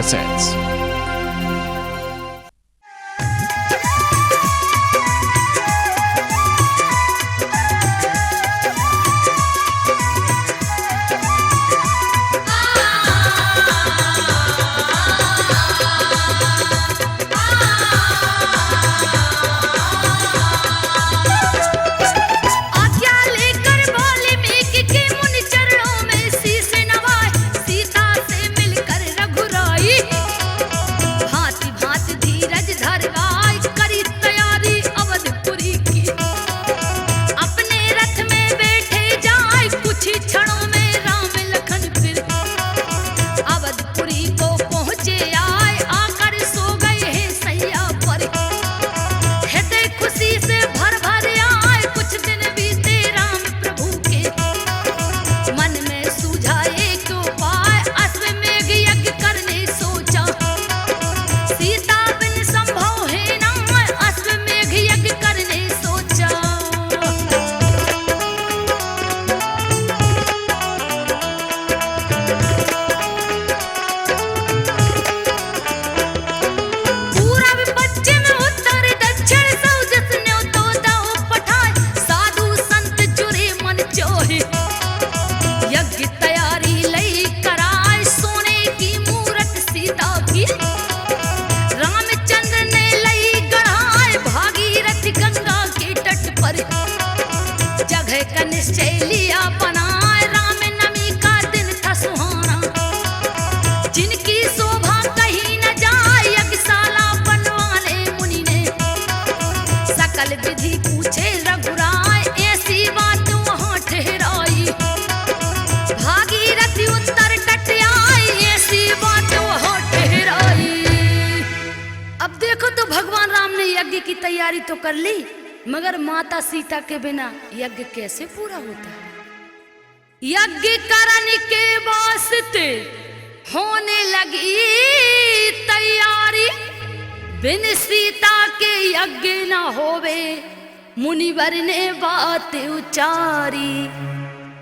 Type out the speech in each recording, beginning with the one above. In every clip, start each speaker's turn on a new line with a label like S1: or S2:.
S1: Cassettes.
S2: की तैयारी तो कर ली, मगर माता सीता के बिना यज्ञ कैसे पूरा होता है। यज्ञ करने के वास्ते होने लगी तैयारी, बिन सीता के यज्ञ न होवे, मुनिवर ने बात उचारी।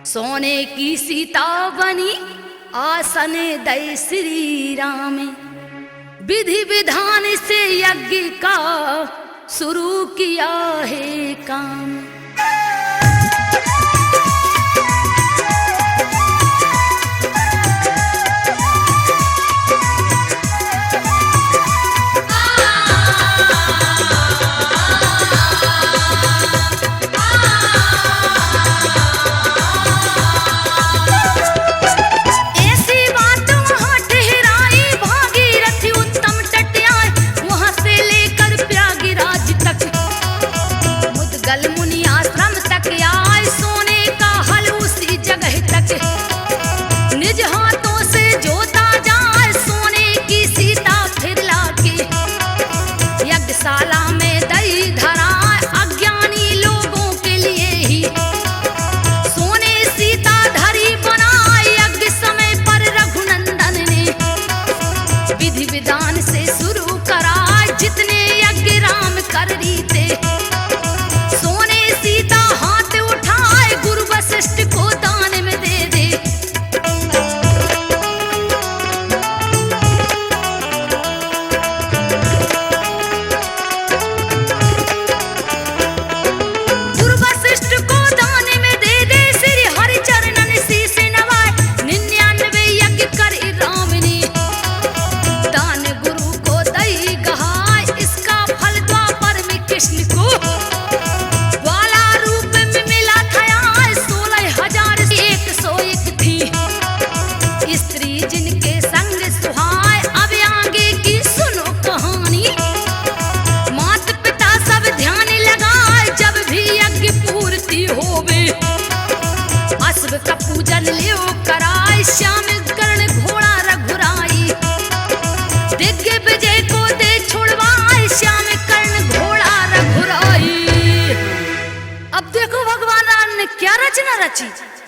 S2: सोने की सीता बनी आसन दय श्री राम, विधि विधान से यज्ञ का शुरू किया है काम।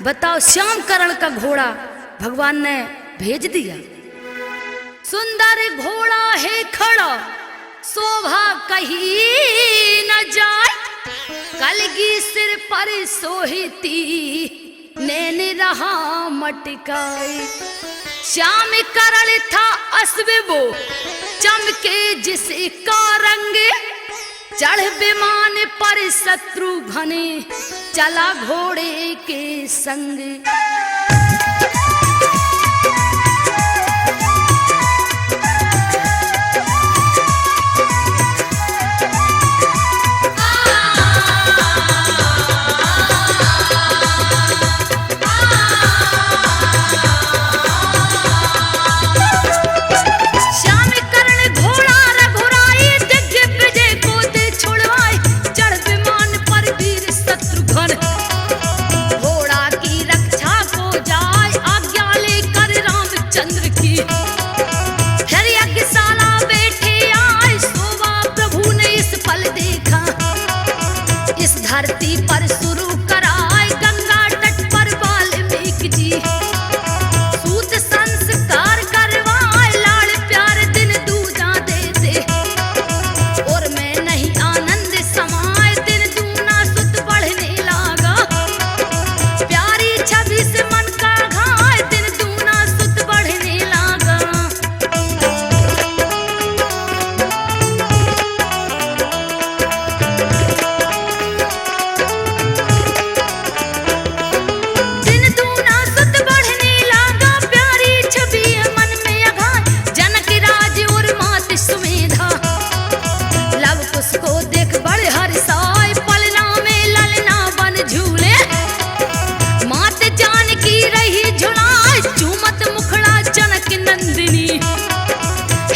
S2: बताओ, श्याम करण का घोड़ा भगवान ने भेज दिया। सुंदर घोड़ा है खड़ा, शोभा कहीं न जाए, कलगी सिर पर सोहिती, नैन रहा मटकाए। श्याम करण था अश्व वो चमके जिसका रंग, चढ़ विमान पर शत्रुघ्न चला घोड़े के संग। धरती पर शुरू कराए गंगा तट पर वाल्मीकि जी, सूत संस्कार करवाए लाड़ प्यार दिन दूजा देते, और मैं नहीं आनंद समाए दिन दूना सुत बढ़ने लगा, प्यारी छवि से मन का घाय दिन दूना सुत बढ़ने लगा।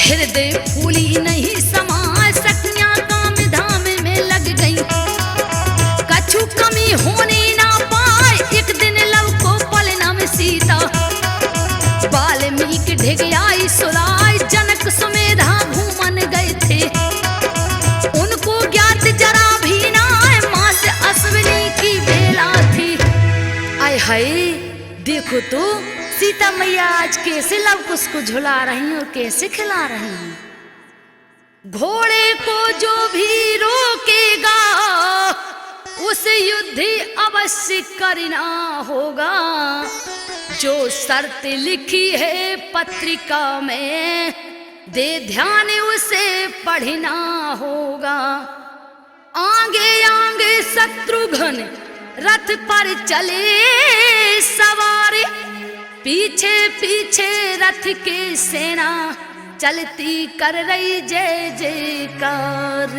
S2: हृदय फूली नहीं समाए सखियां काम धाम में लग गई, कछु कमी होने ना पाए एक दिन लव को पलना में सीता, वाल्मीकि ढिग आई सुलाय जनक सुमेधा घूमन गए थे, उनको ज्ञात जरा भी ना मां से अश्विनी की बेला थी। आय हाय देखो तो सीता मैया आज कैसे लव कुश को झुला रही और कैसे खिला रही हैं। घोड़े को जो भी रोकेगा उसे युद्ध अवश्य करना होगा, जो शर्त लिखी है पत्रिका में दे ध्यान उसे पढ़ना होगा। आगे आगे शत्रुघ्न रथ पर चले सवार, पीछे पीछे रथ के सेना चलती कर रही जय जयकार।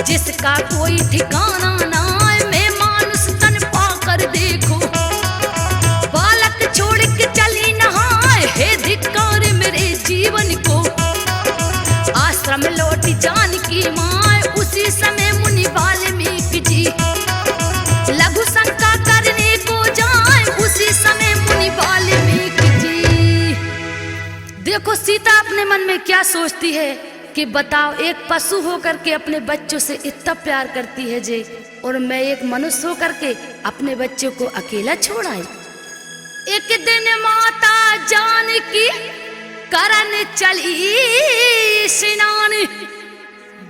S2: जिसका कोई ठिकाना ना है, मैं मानुष तन पाकर देखो, बालक छोड़ के चली नहाए, हे धिक्कार मेरे जीवन को। आश्रम लौटी जानकी माँ, उसी समय मुनि वाल्मीकि जी, लघु शंका करने को जाए, उसी समय मुनि वाल्मीकि जी। देखो सीता अपने मन में क्या सोचती है कि बताओ, एक पशु होकर के अपने बच्चों से इतना प्यार करती है जे, और मैं एक मनुष्य होकर के अपने बच्चों को अकेला छोड़ आई। एक दिन माता जानकी करन चली स्नान,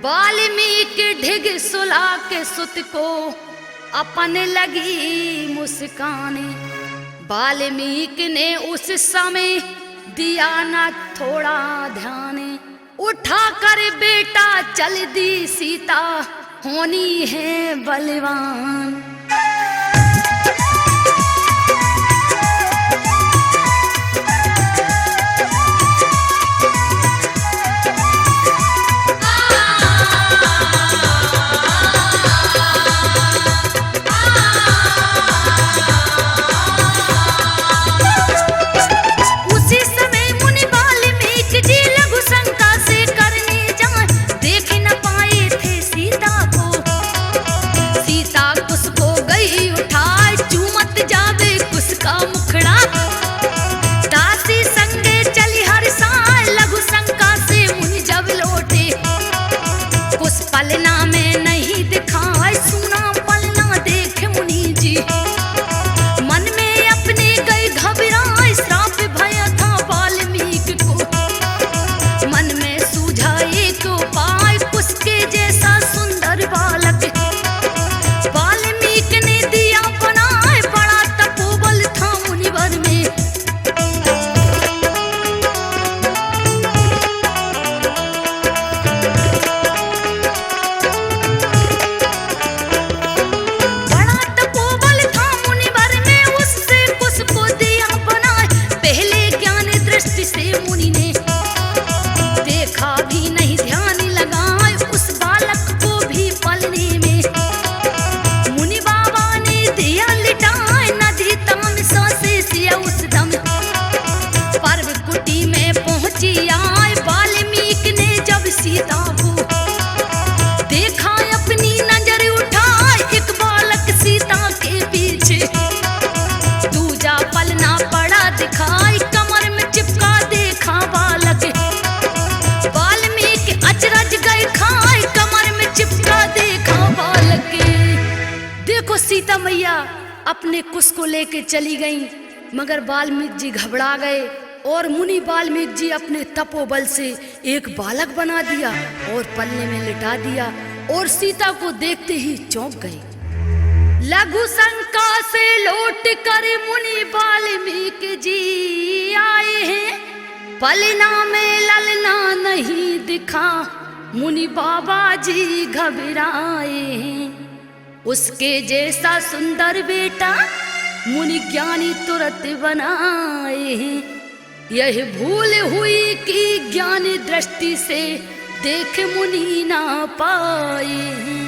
S2: वाल्मीकि ढिग सुला के सुत को अपन लगी मुस्काने। वाल्मीकि ने उस समय दिया न थोड़ा ध्यान, उठा कर बेटा चल दी सीता, होनी है बलवान। सीता मैया अपने कुश को लेके चली गईं, मगर वाल्मीकि जी घबरा गए और मुनि वाल्मीकि जी अपने तपोबल से एक बालक बना दिया और पल्ले में लिटा दिया और सीता को देखते ही चौंक गए। लघु शंका से लौट कर मुनि वाल्मीकि जी आए हैं, पलना में ललना नहीं दिखा, मुनि बाबा जी घबराए हैं। उसके जैसा सुंदर बेटा मुनि ज्ञानी तुरंत बनाए हैं, यह भूल हुई कि ज्ञानी दृष्टि से देख मुनि ना पाए हैं।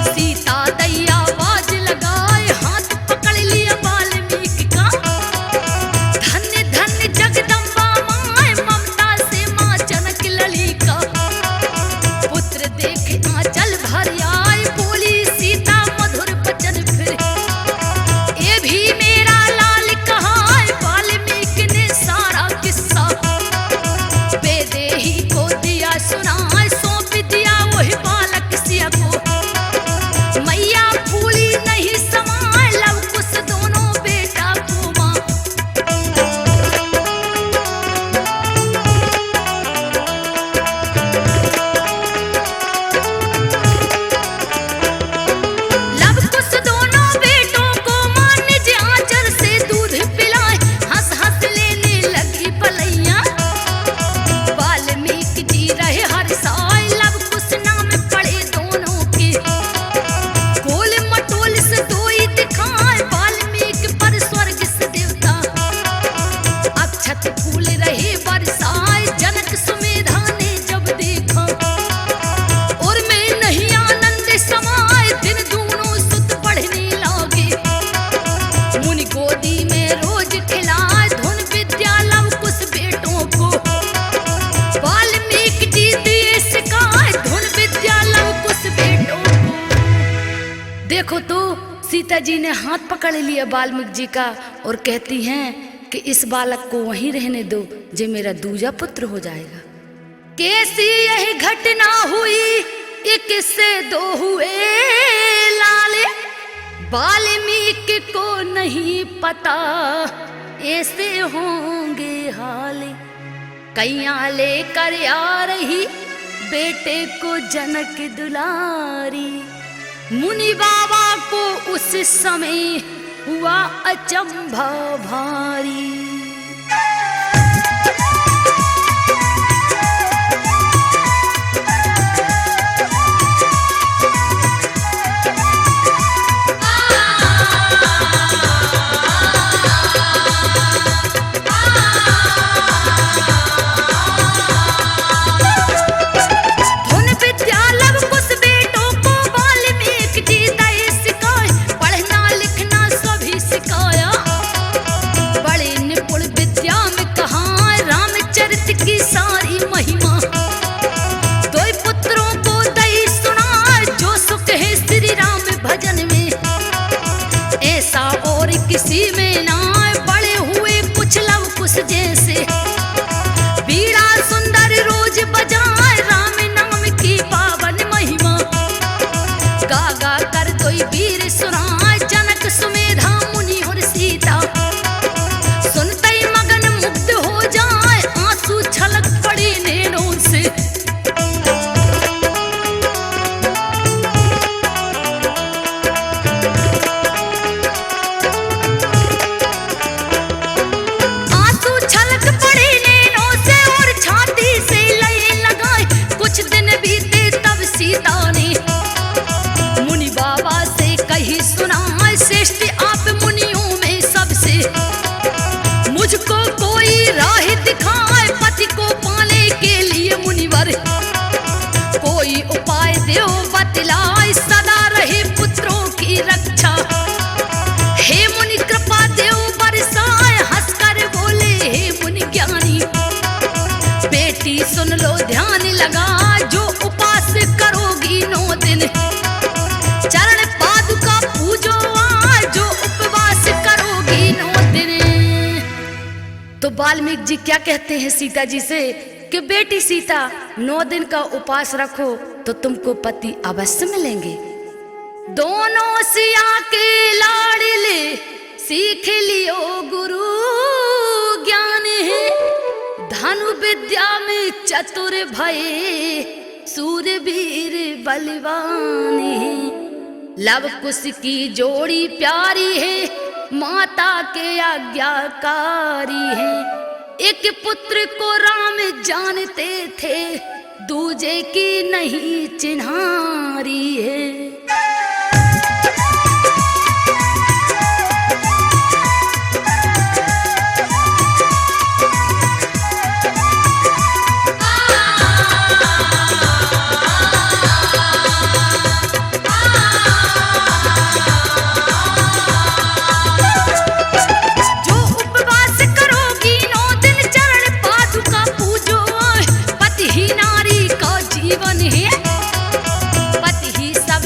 S2: सीता देखो तो सीता जी ने हाथ पकड़ लिया वाल्मीकि जी का और कहती हैं कि इस बालक को वहीं रहने दो, जे मेरा दूजा पुत्र हो जाएगा। कैसी यह घटना हुई, एक से दो हुए लाले, वाल्मीकि को नहीं पता ऐसे होंगे हाले। कैया लेकर आ रही बेटे को जनक दुलारी, मुनि बाबा को उस समय हुआ अचंभा भारी। की सारी महिमा दो पुत्रों को दई सुना, जो सुख है श्री राम भजन में, ऐसा और किसी में ना। बड़े हुए कुछ लव कुश जैसे, बीड़ा सुंदर रोज बजाए राम नाम की पावन महिमा। गा गा कर दो वीर सुना, जनक सुमेधा मुनि और सीता, सुनते ही मगन मुग्ध हो जाए, आंसू छलक पड़ी नैनों से। आंसू छलक पड़ी नैनों से और छाती से लय लगाए। कुछ दिन बीते तब सीता ने मुनि बाबा से कही सुना, श्रेष्ठ आप मुनियों में सबसे, मुझको कोई राह दिखाए पति को पाने के लिए मुनिवर, कोई उपाय दो बतलाए सदा रहे पुत्रों की रक्षा। हे मुनि कृपा देव बरसाए, हंसकर बोले हे मुनि ज्ञानी, बेटी सुन लो ध्यान लगा, जो उपास करोगी 9 दिन, चरण पादुका पूजो जो उपवास करोगी 9 दिन। तो वाल्मीकि जी क्या कहते हैं सीता जी से कि बेटी सीता 9 दिन का उपास रखो तो तुमको पति अवश्य मिलेंगे। दोनों सिया के लाडले सीख लियो गुरु ज्ञान है, धनु विद्या में चतुर भये सूरवीर बलवान है। लव कुश की जोड़ी प्यारी है, माता के आज्ञाकारी है। एक पुत्र को राम जानते थे, दूजे की नहीं चिन्हारी है। पति ही सब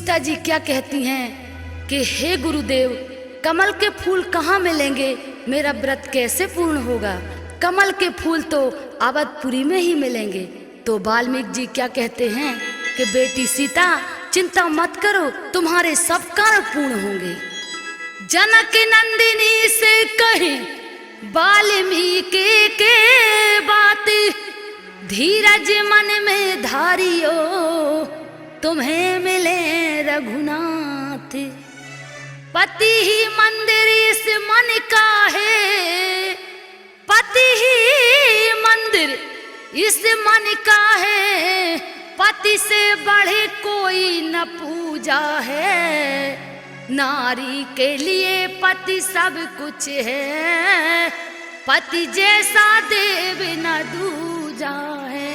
S2: सीता जी क्या कहती हैं कि हे गुरुदेव, कमल के फूल कहाँ मिलेंगे, मेरा व्रत कैसे पूर्ण होगा? कमल के फूल तो अवधपुरी में ही मिलेंगे। तो वाल्मीकि जी क्या कहते हैं कि बेटी सीता, चिंता मत करो, तुम्हारे सब कार्य पूर्ण होंगे। जनक नंदिनी से कहे वाल्मीकि के बात, धीरज मन में धारियो, तुम्हें मिले रघुनाथ। पति ही मंदिर इस मन का है, पति ही मंदिर इस मन का है, पति से बढ़े कोई न पूजा है। नारी के लिए पति सब कुछ है, पति जैसा देव न दूजा है।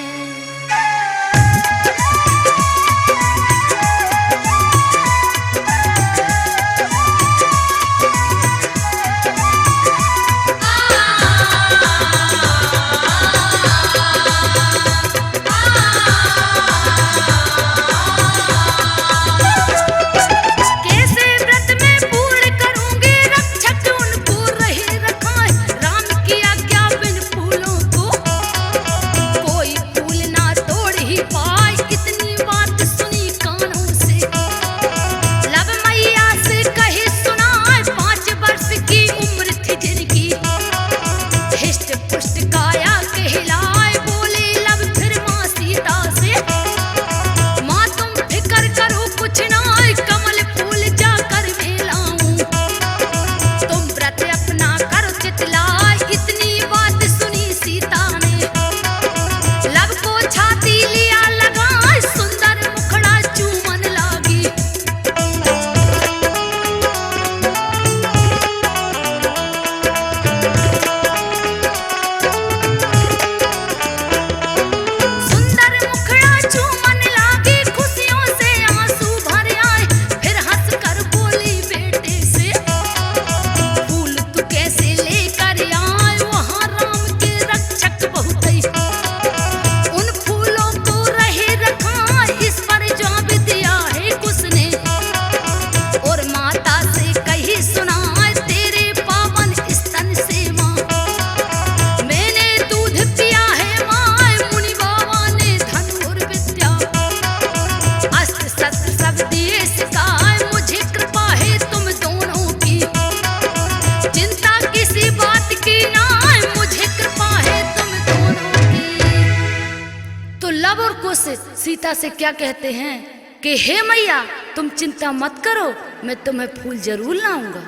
S2: सीता से क्या कहते हैं कि हे मैया, तुम चिंता मत करो, मैं तुम्हें फूल जरूर लाऊंगा।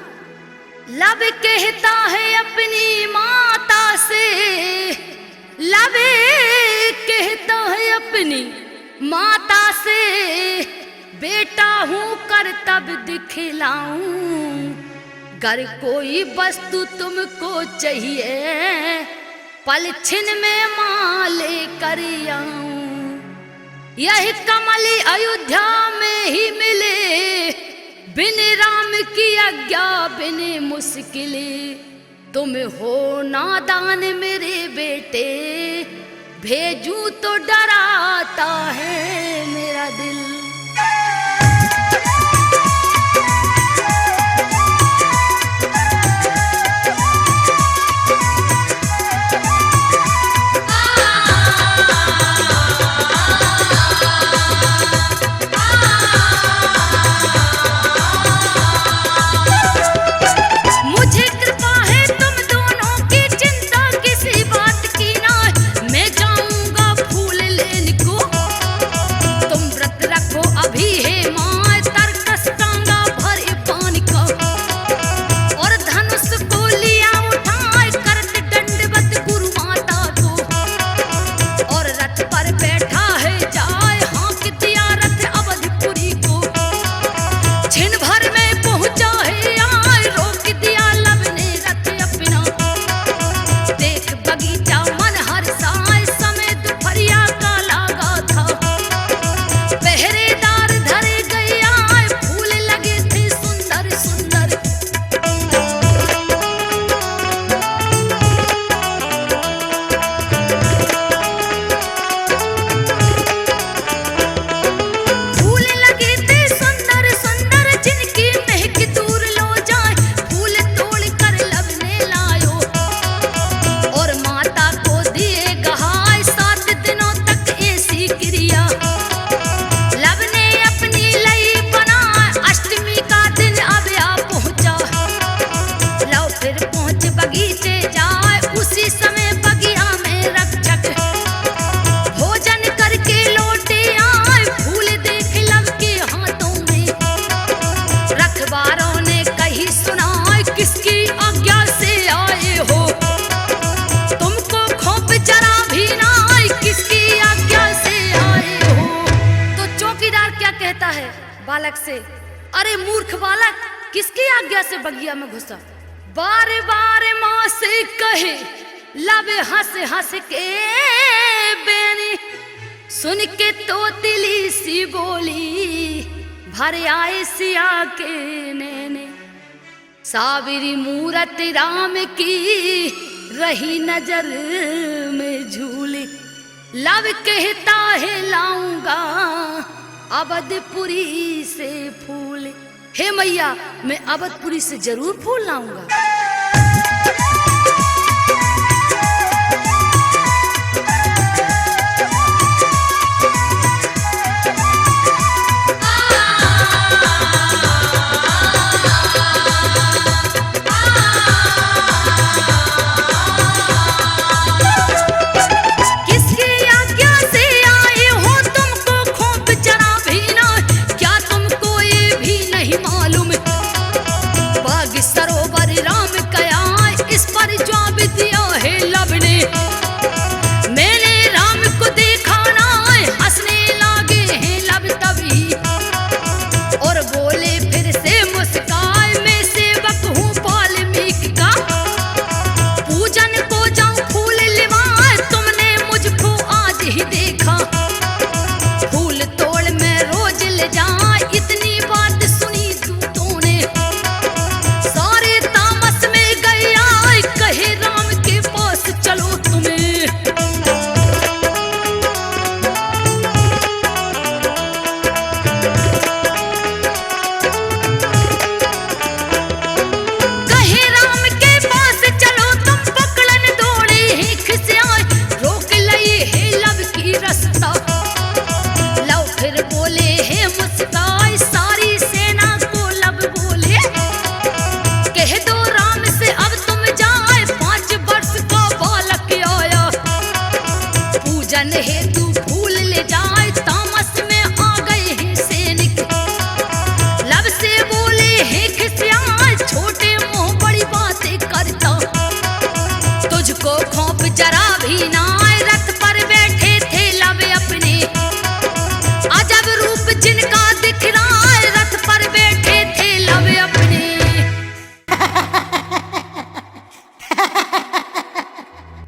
S2: लब कहता है अपनी माता से, लब कहता है अपनी माता से, बेटा हूँ कर्तव्य दिखलाऊं। गर कोई वस्तु तुमको चाहिए, पल छिन में मां लेकर आऊं। यही कमली अयोध्या में ही मिले, बिन राम की आज्ञा बिन मुश्किले। तुम हो नादान मेरे बेटे, भेजूं तो डराता है मेरा दिल। बालक से, अरे मूर्ख बालक, किसकी आज्ञा से बगिया में घुसा? बार बार माँ से कहे लब हंस हंस के बेनी, सुन के तोतली सी बोली भर आए सिया के नैने। सावरी मूरत राम की रही नजर में झूली, लब कहता है लाऊंगा अवधपुरी से फूल। हे मैया, मैं अवधपुरी से जरूर फूल लाऊंगा।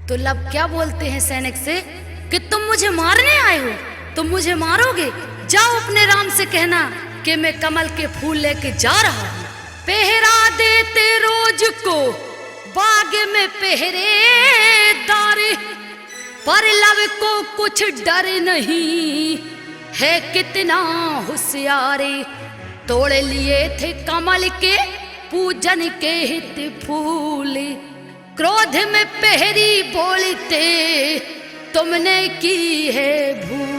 S2: तो लब क्या बोलते हैं सैनिक से कि तुम मुझे मारने आए हो, तुम मुझे मारोगे? जाओ अपने राम से कहना कि मैं कमल के फूल लेके जा रहा हूँ। पहरा देते रोज को बाग में पहरेदार, पर लब को कुछ डर नहीं है कितना होशियारे। तोड़ लिए थे कमल के पूजन के हित फूल, क्रोध में पहरी बोलते तुमने की है भूल।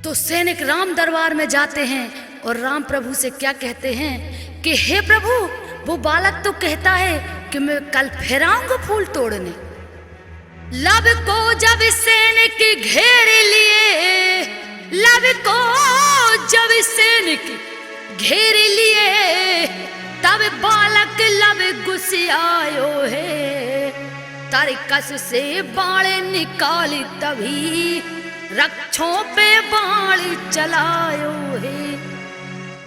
S2: तो सैनिक राम दरबार में जाते हैं और राम प्रभु से क्या कहते हैं कि हे प्रभु, वो बालक तो कहता है कि मैं कल फिर आऊंगा फूल तोड़ने। लब को जब सैनिक घेर लिए, लब को जब सैनिक घेर लिए, तब बालक लब गुस्सायो है, तरकस से बाड़े निकाली तभी रक्षों पे बाण चलायो है।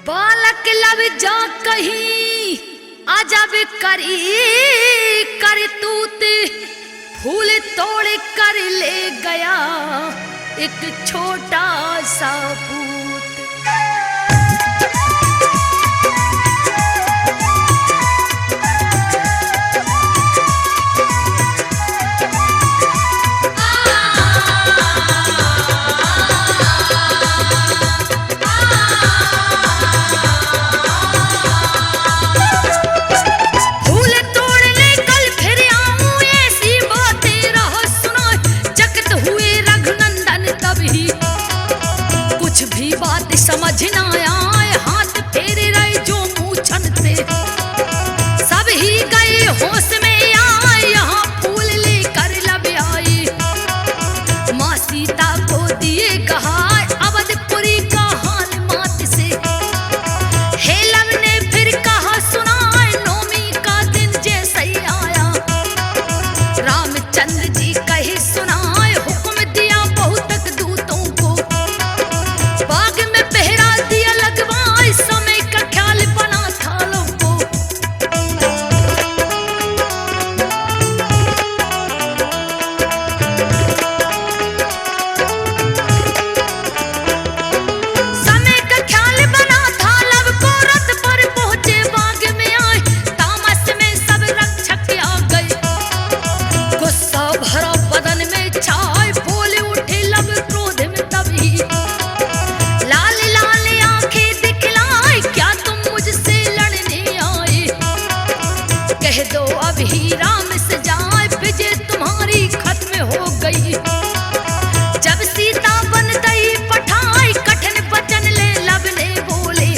S2: बालक लब जा कहीं अजब करी करतूत, फूल तोड़ कर ले गया एक छोटा सा पूत। समझ ना आए हाथ फेरे रहे जो मूछन थे, सब ही गए होश में आए, यहाँ फूल लेकर लब आई। माँ सीता को दिए कहा अवधपुरी का हाल मात से, हे लब ने फिर कहा सुनाए नौमी का दिन जैसे ही आया। रामचंद्र जी कहे सुनाए हुक्म दिया बहुतक दूतों को, बाग में पहरा दिया लगवाए, समय का ख्याल बना था लोगों को। समय का ख्याल बना था लब को, रथ पर पहुंचे बाग में आए, तामस में सब रक्षक आ गए। गुस्सा भरा बदन में छाए, बोले उठे लब क्रोध में तभी, लाल लाल आंखें दिखलाए क्या तुम मुझसे लड़ने आए। कह दो अब ही राम से जाए, विजय तुम्हारी खत्म हो गई। जब सीता बन गई पठाई, कठिन वचन ले लब ने बोले,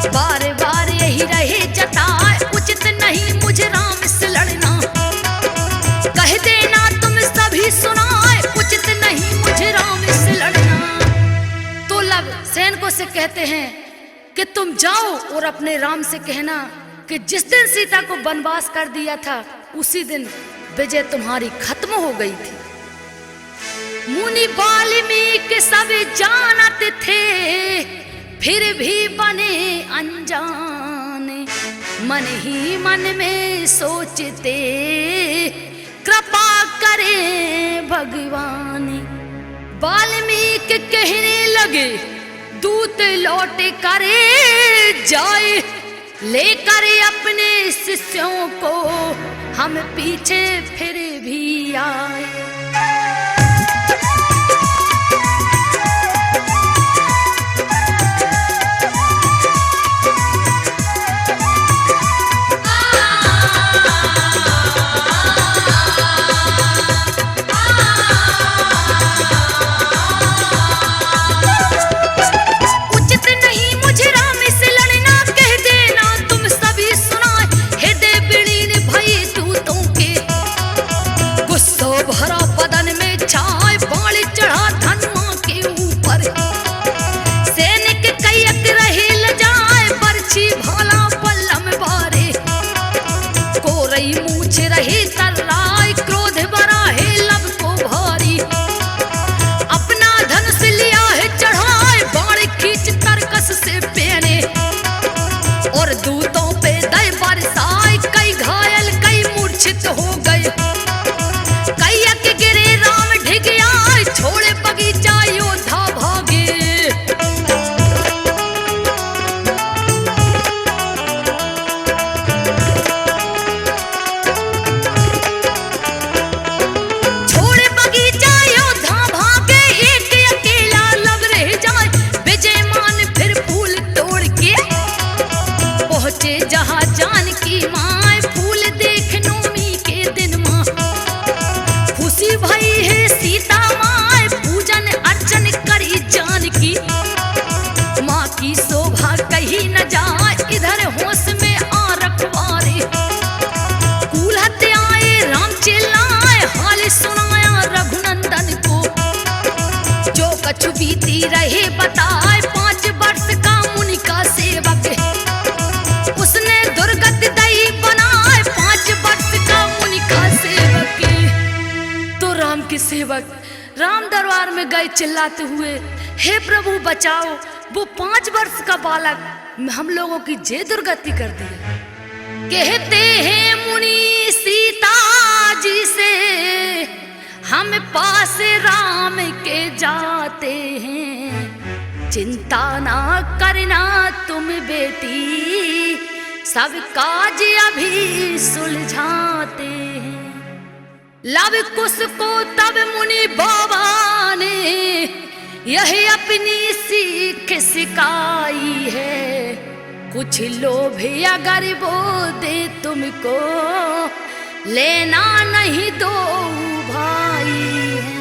S2: बार बार यही रहे जताए, उचित नहीं मुझे राम से लड़ना। कह देना तुम सभी सुनाए, उचित नहीं मुझे राम से लड़ना। तो लब सैनिकों से कहते हैं कि तुम जाओ और अपने राम से कहना कि जिस दिन सीता को वनवास कर दिया था उसी दिन विजय तुम्हारी खत्म हो गई थी। मुनि वाल्मीकि सब जानत थे, फिर भी बने अनजाने, मन ही मन में सोचते कृपा करें भगवान। वाल्मीकि कहने लगे दूत लौट करे जाए, लेकर अपने शिष्यों को हम पीछे फिर भी आए। रही तर्राई, क्रोध बरा है लब को भारी, अपना धनुष लिया है चढ़ाए, बाण खींच तरकस से पहने, और दूतों पे दय बरसाए, कई घायल कई मूर्छित हो गए, कई अक गिरे राम ढिग आए, छोड़े बगीचा योद्धा भागे। जहाँ जानकी माँ फूल देख नौमी के दिन माँ, खुशी भई है सीता माँ, दरबार में गए चिल्लाते हुए, हे प्रभु बचाओ, वो 5 वर्ष का बालक हम लोगों की जे दुर्गति कर दी है। कहते हैं मुनि सीता जी से, हम पास राम के जाते हैं, चिंता ना करना तुम बेटी, सब काज अभी सुलझाते हैं। लव कुश को तब मुनि बाबा ने यही अपनी सीख सिखाई है, कुछ लोभ अगर वो दे तुमको, लेना नहीं दो भाई है।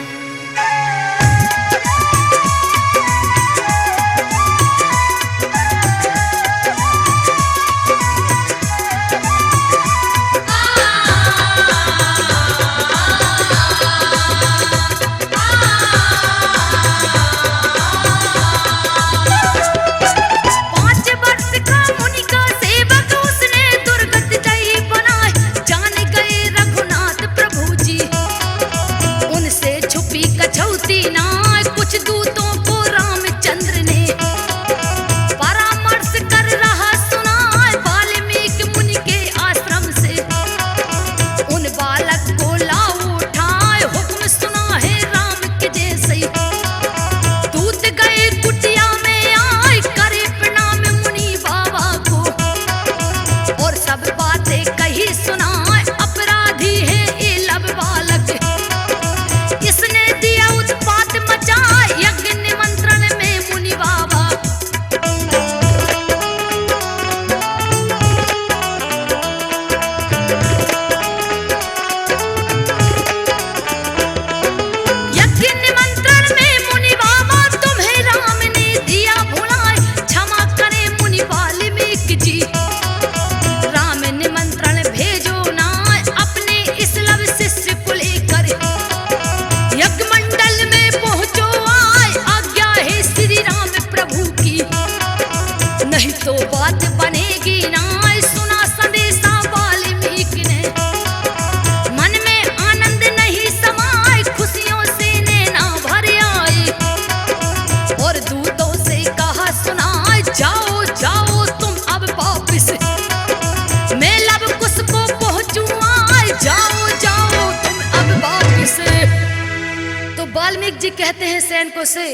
S2: वाल्मीकि जी कहते हैं सैनिकों से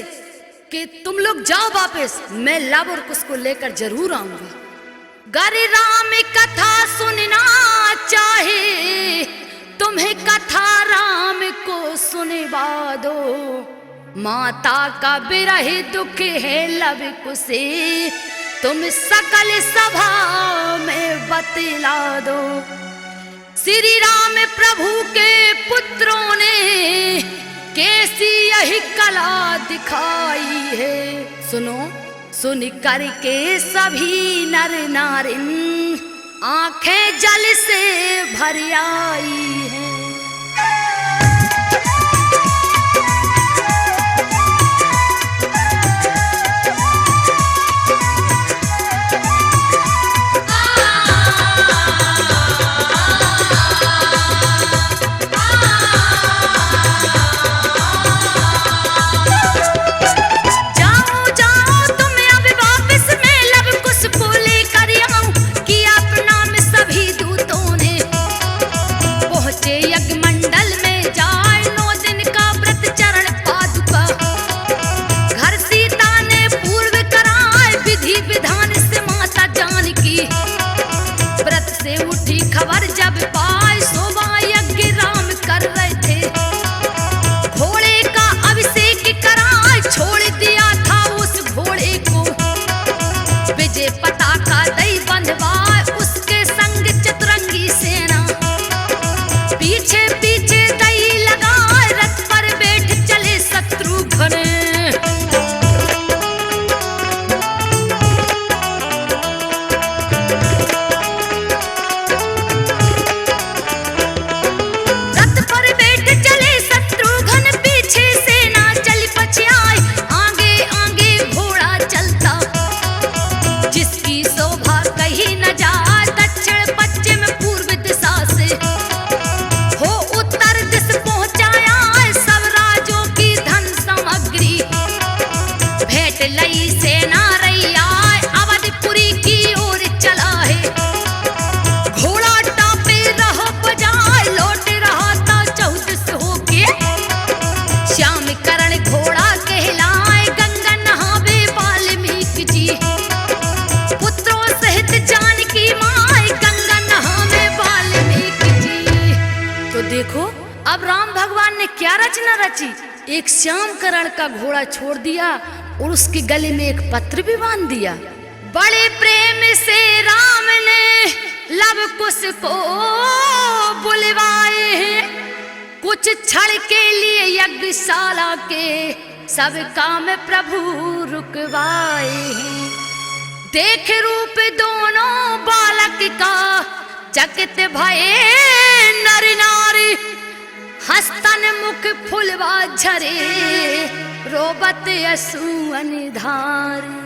S2: कि तुम लोग जाओ वापस, मैं लव और कुश को लेकर जरूर आऊंगा। गर राम कथा सुनना चाहे, तुम्हें कथा राम को सुनवा दो, माता का बिरह दुख है लव कुशे, तुम सकल सभा में बतला दो। श्री राम प्रभु के पुत्रों ने कैसी यही कला दिखाई है, सुनो सुन करके सभी नर नारिन आंखें जल से भर आई है। एक श्यामकरण का घोड़ा छोड़ दिया और उसके गले में एक पत्र भी बांध दिया। बड़े प्रेम से राम ने लव कुश को बुलवाए हैं, कुछ क्षण के लिए यज्ञशाला के सब काम प्रभु रुकवाए हैं। देख रूप दोनों बालक का चकित भये नर नारी, हस्तन मुख फुलवा झरे रोबत असुअन धारी।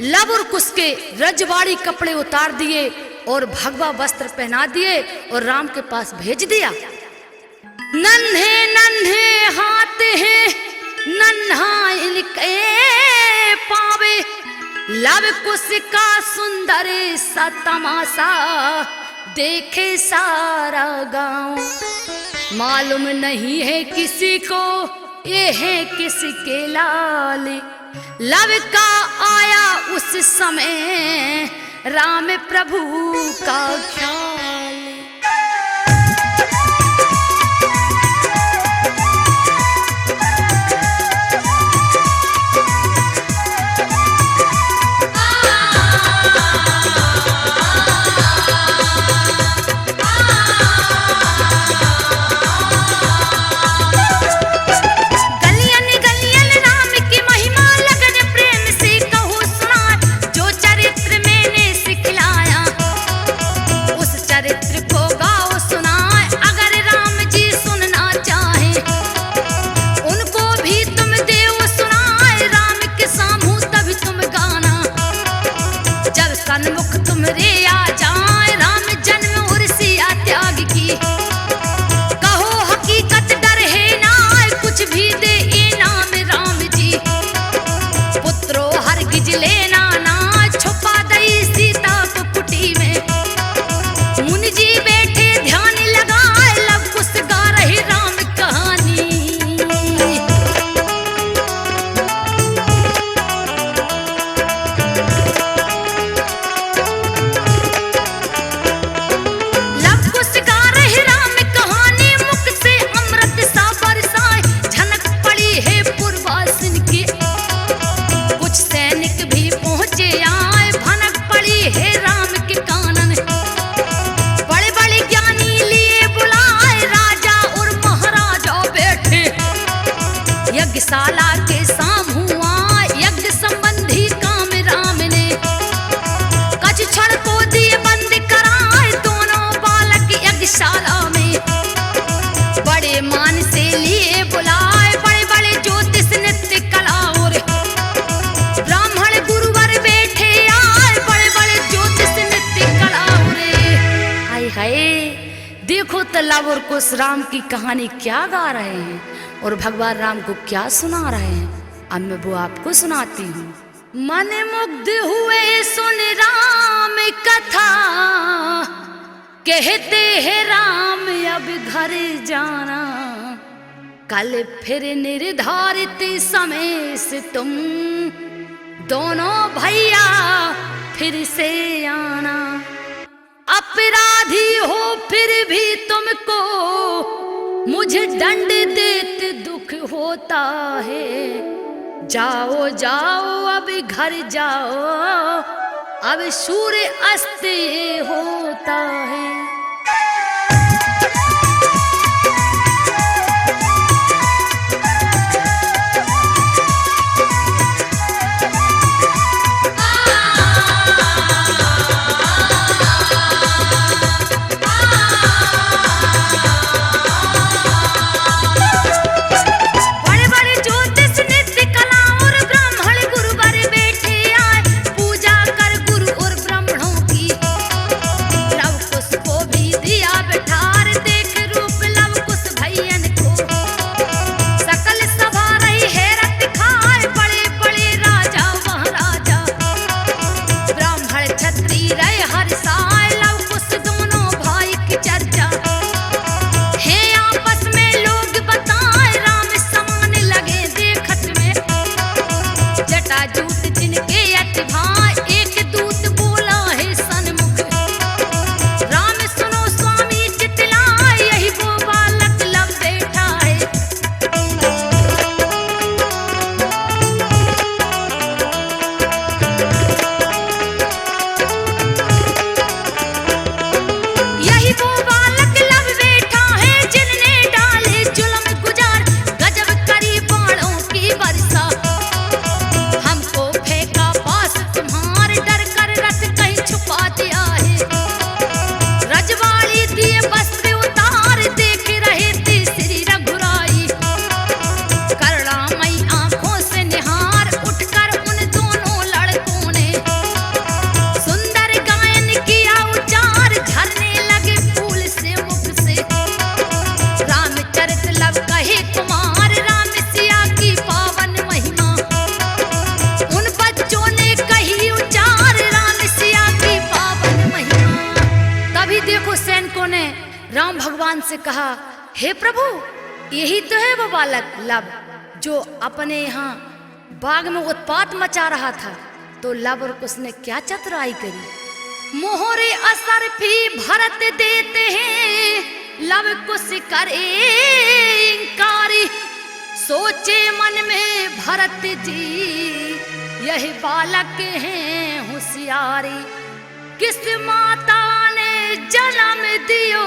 S2: लव और कुश के रजवाड़ी कपड़े उतार दिए और भगवा वस्त्र पहना दिए और राम के पास भेज दिया। नन्हे नन्हे हाथ हैं नन्हा इनके पावे, लव कुश का सुंदर सा तमाशा देखे सारा गांव। मालूम नहीं है किसी को ये है किसके लाल, लव का आया उस समय राम प्रभु का ख्याल। यज्ञशाला के सामूआ यज्ञ संबंधी काम राम ने कछ क्षण को दिए बंद कराए दोनों बालक यज्ञशाला में, बड़े मान से लिए बुलाए लव और कुश राम की कहानी क्या गा रहे हैं और भगवान राम को क्या सुना रहे हैं, अब मैं वो आपको सुनाती हूँ। मन मुग्ध हुए सुन राम कथा, कहते हैं राम अब घर जाना, कल फिर निर्धारित समय से तुम दोनों भैया फिर से आना। अपराधी हो फिर भी तुमको मुझे दंड देते दुख होता है, जाओ जाओ अब घर जाओ, अब सूर्य अस्त होता है। राम भगवान से कहा, हे प्रभु, यही तो है वो बालक लव जो अपने यहाँ बाग में उत्पात मचा रहा था। तो लव और कुश ने क्या चतुराई करी, मोहरे असर भी भरत देते हैं, लव कुश करे इंकारी, सोचे मन में भरत जी यही बालक हैं होशियारी, किस माता ने जन्म दियो,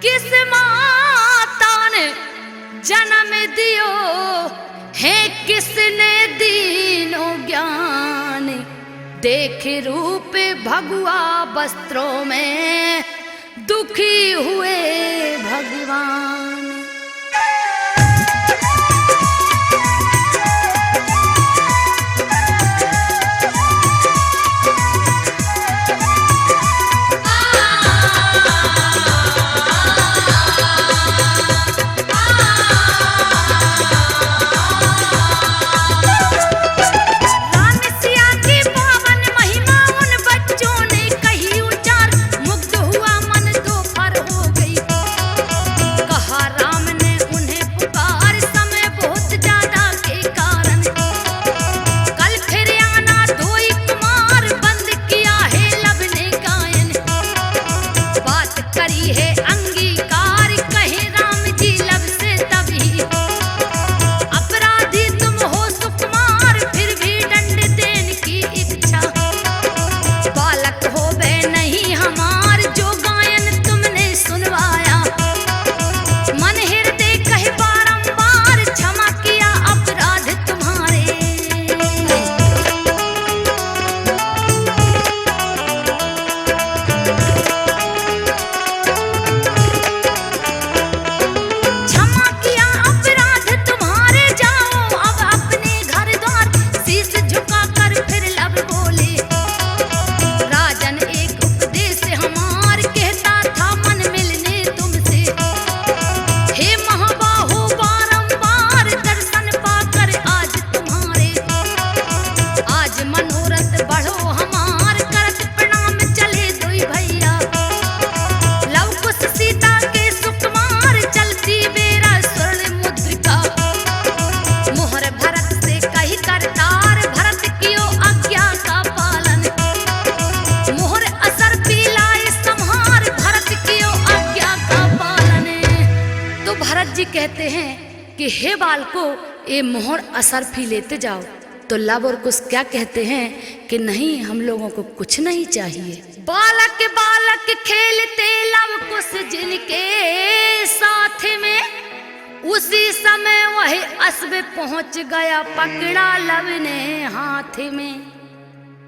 S2: किस माता ने जन्म दियो है, किसने दीनो ज्ञान, देख रूप भगवा वस्त्रों में दुखी हुए भगवान। हे बाल को ये मोहर असरफी लेते जाओ। तो लव और कुश क्या कहते हैं कि नहीं, हम लोगों को कुछ नहीं चाहिए। बालक बालक खेलते लव कुश जिनके साथ में, उसी समय वही अस्ब पहुंच गया, पकड़ा लव ने हाथ में।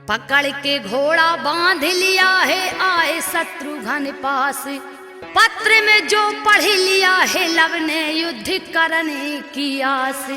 S2: पकड़ के घोड़ा बांध लिया है, आए शत्रुघ्न पास, पत्र में जो पढ़ लिया है लव ने, युद्ध करने की आस।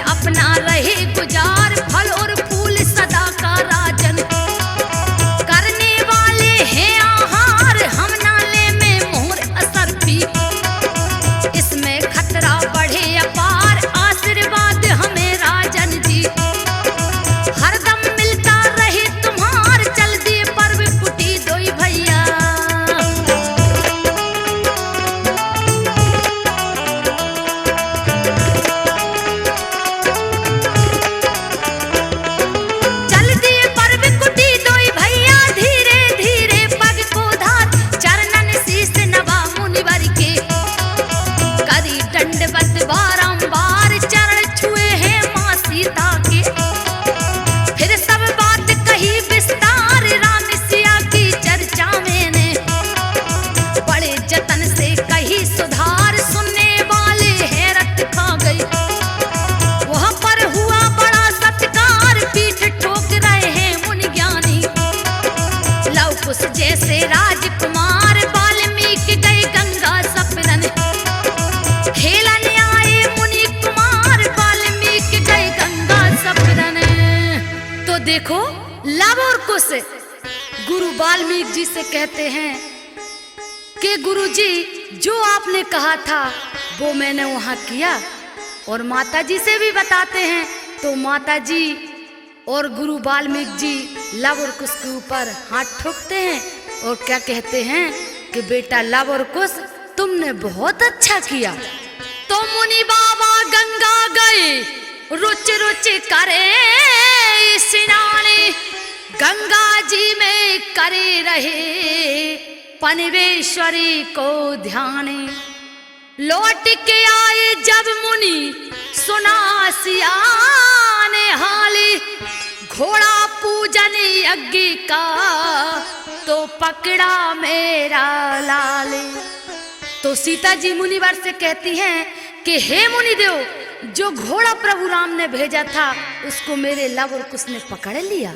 S2: अपना रहे गुजार, फल और फूल सदा का राजन, करने वाले हैं आहार, हम नाले में मोहर असरफी। इसमें खतरा बढ़े अपार, आशीर्वाद हमें राजन जी, हरदम मिलता रहे तुम्हार, चल दिए पर्व कुटी दोई भैया। बारंबार चरण छुए हैं मां सीता के, फिर सब बात कही विस्तार, राम सिया की चर्चा मैंने, बड़े जतन से कही सुधार, सुनने वाले हैरत खा गई। वहां पर हुआ बड़ा सत्कार, पीठ ठोक रहे हैं मुनि ज्ञानी, लव कुश जैसे राजकुमार, वाल्मीकि गए गंगा सपरन, खेलन आए मुनि कुमार, वाल्मीकि गए गंगा सपरन। तो देखो लव और कुश गुरु वाल्मीकि जी से कहते हैं कि गुरु जी जो आपने कहा था वो मैंने वहां किया, और माता जी से भी बताते हैं। तो माता जी और गुरु वाल्मीकि जी लव और कुश के ऊपर हाथ ठोकते हैं और क्या कहते हैं कि बेटा लव और कुश तुमने बहुत अच्छा किया। तो मुनि बाबा गंगा गए, रुच रुच करे स्नान, गंगा जी में करे रहे पनवेश्वरी को ध्यान। लौट के आए जब मुनि सुना सिया ने हाली, घोड़ा पूजन यज्ञ का तो पकड़ा मेरा लाल। तो सीता जी मुनिवर से कहती हैं कि हे मुनिदेव, जो घोड़ा प्रभु राम ने भेजा था उसको मेरे लव और कुश ने पकड़ लिया।